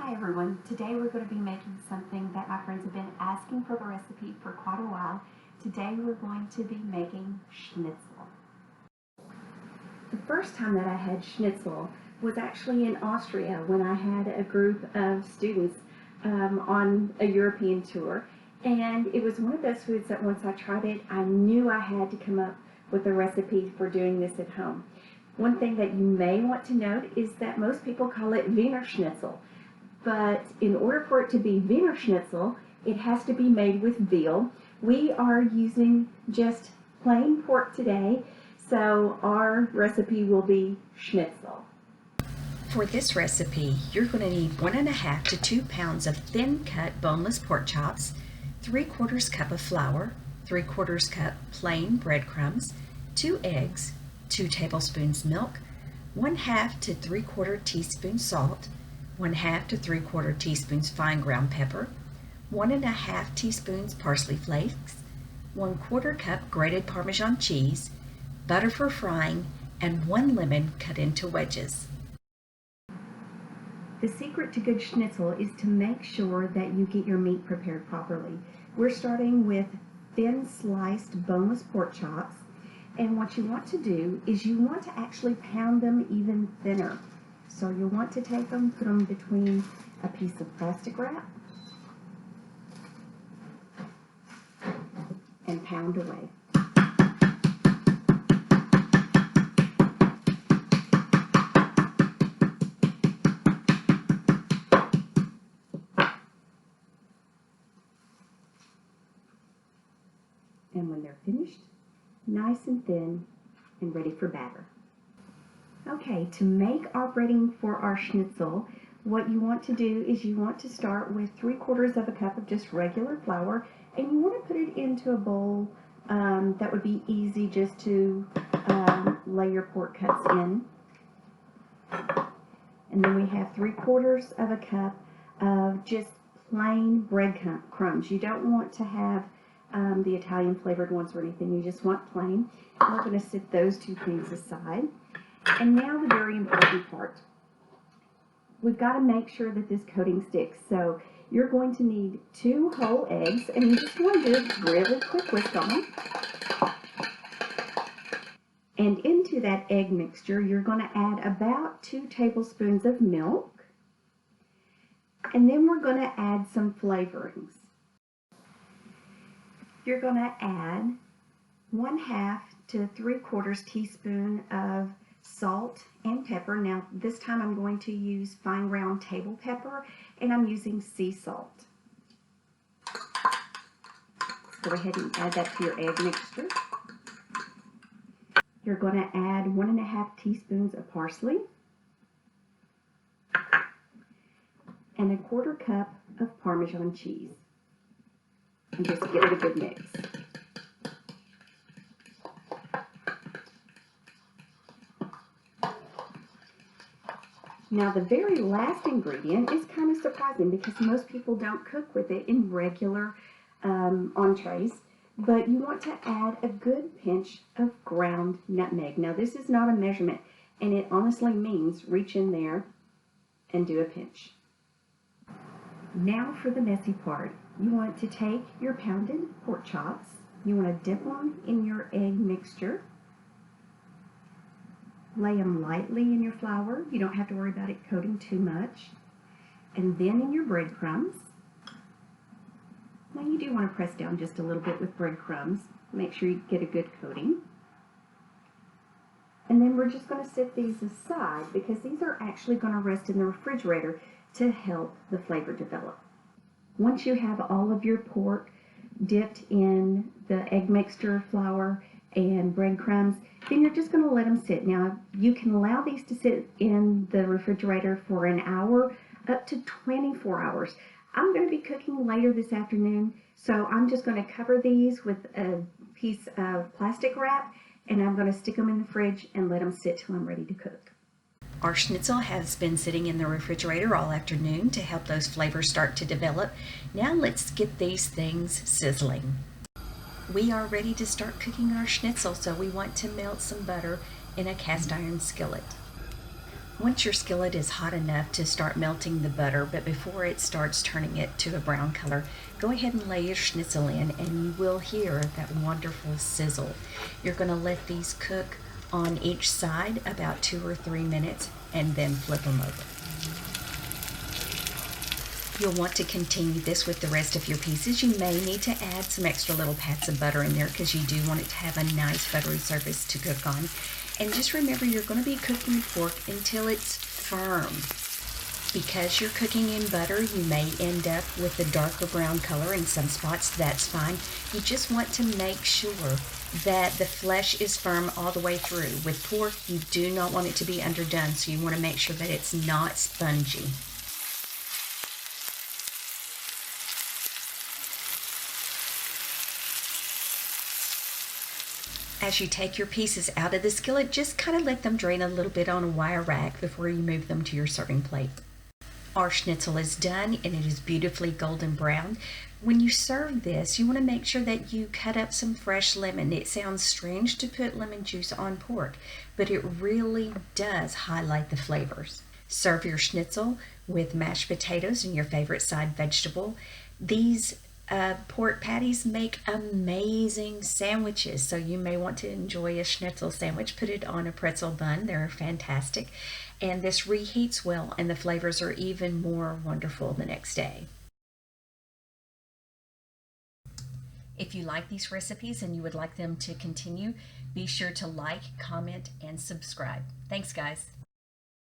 Hi everyone, today we're going to be making something that my friends have been asking for the recipe for quite a while. Today we're going to be making schnitzel. The first time that I had schnitzel was actually in Austria when I had a group of students on a European tour, and it was one of those foods that once I tried it, I knew I had to come up with a recipe for doing this at home. One thing that you may want to note is that most people call it Wiener Schnitzel. But in order for it to be Wiener Schnitzel, it has to be made with veal. We are using just plain pork today, so our recipe will be schnitzel. For this recipe, you're going to need 1.5 to 2 pounds of thin-cut boneless pork chops, 3/4 cup of flour, 3/4 cup plain breadcrumbs, 2 eggs, 2 tablespoons milk, 1/2 to 3/4 teaspoon salt, 1/2 to 3/4 teaspoons fine ground pepper, 1.5 teaspoons parsley flakes, 1/4 cup grated Parmesan cheese, butter for frying, and 1 lemon cut into wedges. The secret to good schnitzel is to make sure that you get your meat prepared properly. We're starting with thin sliced boneless pork chops, and what you want to do is you want to actually pound them even thinner. So you'll want to take them, put them between a piece of plastic wrap, and pound away. And when they're finished, nice and thin and ready for batter. Okay, to make our breading for our schnitzel, what you want to do is you want to start with 3/4 cup of just regular flour, and you want to put it into a bowl that would be easy just to lay your pork cuts in. And then we have 3/4 cup of just plain breadcrumbs. You don't want to have the Italian flavored ones or anything, you just want plain. And we're going to set those two things aside. And now the very important part. We've got to make sure that this coating sticks. So you're going to need 2 whole eggs, and you just want to do a really quick whisk on them. And into that egg mixture, you're going to add about 2 tablespoons of milk. And then we're going to add some flavorings. You're going to add 1/2 to 3/4 teaspoon of salt and pepper. Now this time I'm going to use fine ground table pepper, and I'm using sea salt. Go ahead and add that to your egg mixture. You're going to add 1.5 teaspoons of parsley and 1/4 cup of Parmesan cheese, and just give it a good mix. Now the very last ingredient is kind of surprising because most people don't cook with it in regular entrees, but you want to add a good pinch of ground nutmeg. Now this is not a measurement, and it honestly means reach in there and do a pinch. Now for the messy part. You want to take your pounded pork chops, you want to dip them in your egg mixture, lay them lightly in your flour. You don't have to worry about it coating too much. And then in your breadcrumbs. Now you do want to press down just a little bit with breadcrumbs. Make sure you get a good coating. And then we're just going to set these aside because these are actually going to rest in the refrigerator to help the flavor develop. Once you have all of your pork dipped in the egg mixture, flour, and breadcrumbs, then you're just going to let them sit. Now you can allow these to sit in the refrigerator for an hour up to 24 hours. I'm going to be cooking later this afternoon, so I'm just going to cover these with a piece of plastic wrap, and I'm going to stick them in the fridge and let them sit till I'm ready to cook. Our schnitzel has been sitting in the refrigerator all afternoon to help those flavors start to develop. Now let's get these things sizzling. We are ready to start cooking our schnitzel, so we want to melt some butter in a cast iron skillet. Once your skillet is hot enough to start melting the butter, but before it starts turning it to a brown color, go ahead and lay your schnitzel in and you will hear that wonderful sizzle. You're going to let these cook on each side about 2 or 3 minutes and then flip them over. You'll want to continue this with the rest of your pieces. You may need to add some extra little pats of butter in there because you do want it to have a nice buttery surface to cook on. And just remember, you're going to be cooking the pork until it's firm. Because you're cooking in butter, you may end up with a darker brown color in some spots. That's fine. You just want to make sure that the flesh is firm all the way through. With pork, you do not want it to be underdone, so you want to make sure that it's not spongy. As you take your pieces out of the skillet, just kind of let them drain a little bit on a wire rack before you move them to your serving plate. Our schnitzel is done and it is beautifully golden brown. When you serve this, you want to make sure that you cut up some fresh lemon. It sounds strange to put lemon juice on pork, but it really does highlight the flavors. Serve your schnitzel with mashed potatoes and your favorite side vegetable. These pork patties make amazing sandwiches, so you may want to enjoy a schnitzel sandwich. Put it on a pretzel bun. They're fantastic, and this reheats well and the flavors are even more wonderful the next day. If you like these recipes and you would like them to continue, be sure to like, comment, and subscribe. Thanks, guys.